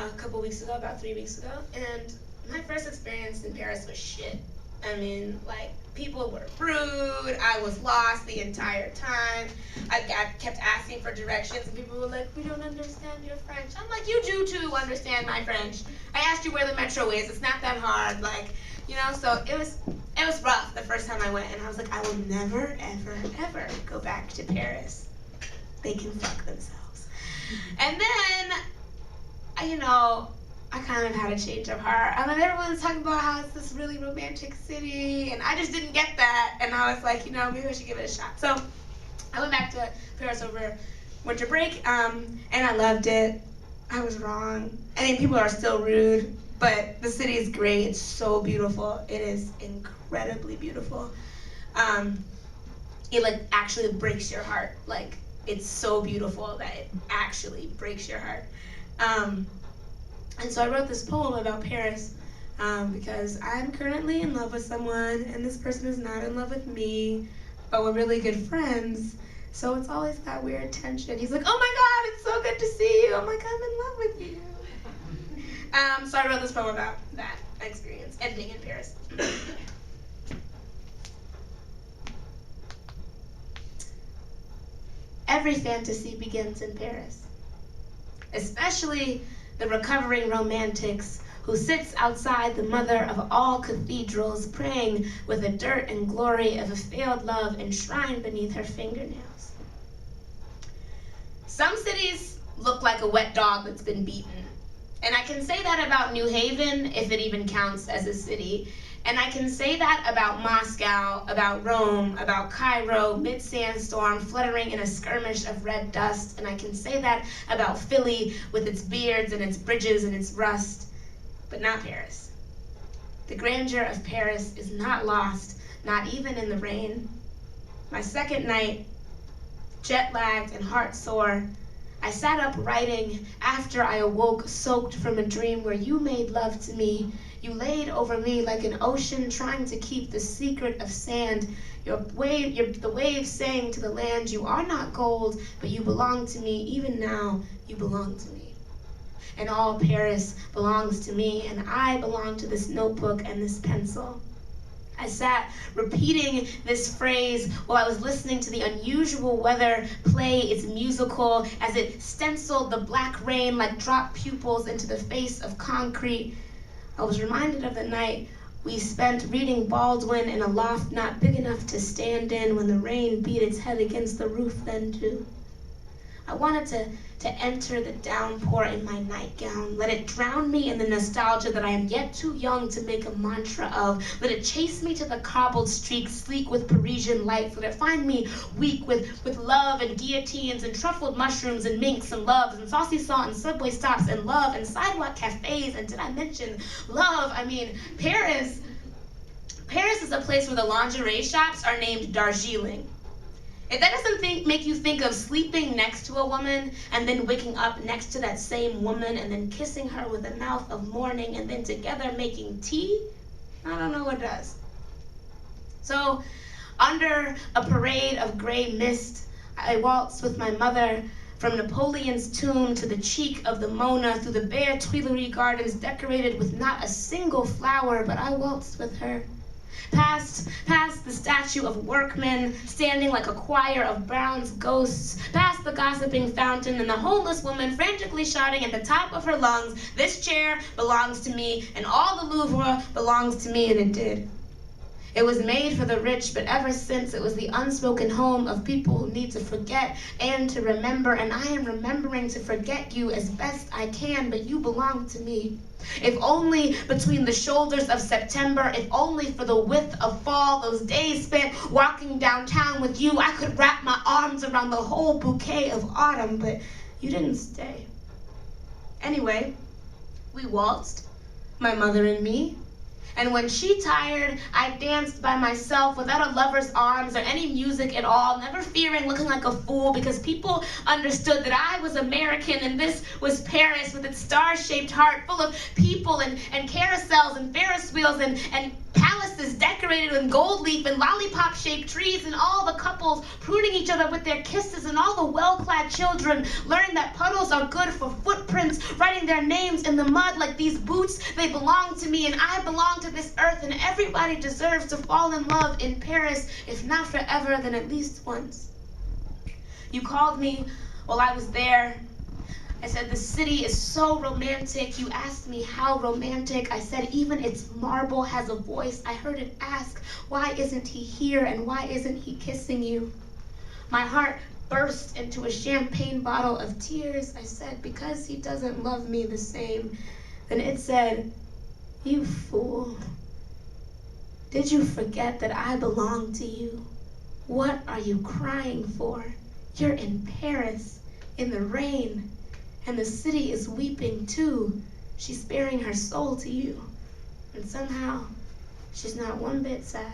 a couple weeks ago, about 3 weeks ago, and my first experience in Paris was shit. I mean, like, people were rude, I was lost the entire time, kept asking for directions, and people were like, we don't understand your French. I'm like, you do too understand my French. I asked you where the metro is, it's not that hard, like, you know, so it was rough the first time I went, and I was like, I will never, ever, ever go back to Paris. They can fuck themselves. And then, you know, I kind of had a change of heart. I mean, everyone's talking about how it's this really romantic city, and I just didn't get that, and I was like, you know, maybe I should give it a shot. So I went back to Paris over winter break, and I loved it. I was wrong. I mean, people are still rude, but the city is great. It's so beautiful. It is incredibly beautiful. It, like, actually breaks your heart. Like, it's so beautiful that it actually breaks your heart. And so I wrote this poem about Paris because I'm currently in love with someone, and this person is not in love with me, but we're really good friends. So it's always that weird tension. He's like, oh my God, it's so good to see you. I'm like, I'm in love with you. So I wrote this poem about that experience, ending in Paris. Every fantasy begins in Paris, especially the recovering romantics who sits outside the mother of all cathedrals, praying with the dirt and glory of a failed love enshrined beneath her fingernails. Some cities look like a wet dog that's been beaten. And I can say that about New Haven, if it even counts as a city. And I can say that about Moscow, about Rome, about Cairo, mid-sandstorm, fluttering in a skirmish of red dust. And I can say that about Philly, with its beards and its bridges and its rust, but not Paris. The grandeur of Paris is not lost, not even in the rain. My second night, jet-lagged and heart-sore, I sat up writing after I awoke, soaked from a dream where you made love to me. You laid over me like an ocean, trying to keep the secret of sand. The waves saying to the land, you are not gold, but you belong to me. Even now, you belong to me. And all Paris belongs to me, and I belong to this notebook and this pencil. I sat repeating this phrase while I was listening to the unusual weather play its musical as it stenciled the black rain like drop pupils into the face of concrete. I was reminded of the night we spent reading Baldwin in a loft not big enough to stand in when the rain beat its head against the roof then too. I wanted to enter the downpour in my nightgown. Let it drown me in the nostalgia that I am yet too young to make a mantra of. Let it chase me to the cobbled streets, sleek with Parisian lights. Let it find me weak with love and guillotines and truffled mushrooms and minks and loves and saucisson and subway stops and love and sidewalk cafes. And did I mention love? I mean, Paris is a place where the lingerie shops are named Darjeeling. If that doesn't make you think of sleeping next to a woman and then waking up next to that same woman and then kissing her with a mouth of morning and then together making tea, I don't know what does. So, under a parade of gray mist, I waltzed with my mother from Napoleon's tomb to the cheek of the Mona, through the bare Tuileries gardens decorated with not a single flower, but I waltzed with her. Past the statue of workmen standing like a choir of bronze ghosts, past the gossiping fountain and the homeless woman frantically shouting at the top of her lungs, this chair belongs to me and all the Louvre belongs to me, and it did. It was made for the rich, but ever since it was the unspoken home of people who need to forget and to remember, and I am remembering to forget you as best I can, but you belong to me. If only between the shoulders of September, if only for the width of fall, those days spent walking downtown with you, I could wrap my arms around the whole bouquet of autumn, but you didn't stay. Anyway, we waltzed, my mother and me, and when she tired, I danced by myself without a lover's arms or any music at all, never fearing looking like a fool because people understood that I was American and this was Paris with its star-shaped heart full of people and carousels and Ferris wheels and palaces decorated with gold leaf and lollipop-shaped trees, and all the couples pruning each other with their kisses, and all the well-clad children learning that puddles are good for footprints, writing their names in the mud like these boots, they belong to me, and I belong to this earth, and everybody deserves to fall in love in Paris, if not forever, then at least once. You called me while I was there. I said, the city is so romantic. You asked me how romantic. I said, even its marble has a voice. I heard it ask, why isn't he here and why isn't he kissing you? My heart burst into a champagne bottle of tears. I said, because he doesn't love me the same. Then it said, you fool. Did you forget that I belong to you? What are you crying for? You're in Paris, in the rain. And the city is weeping too. She's bearing her soul to you. And somehow, she's not one bit sad.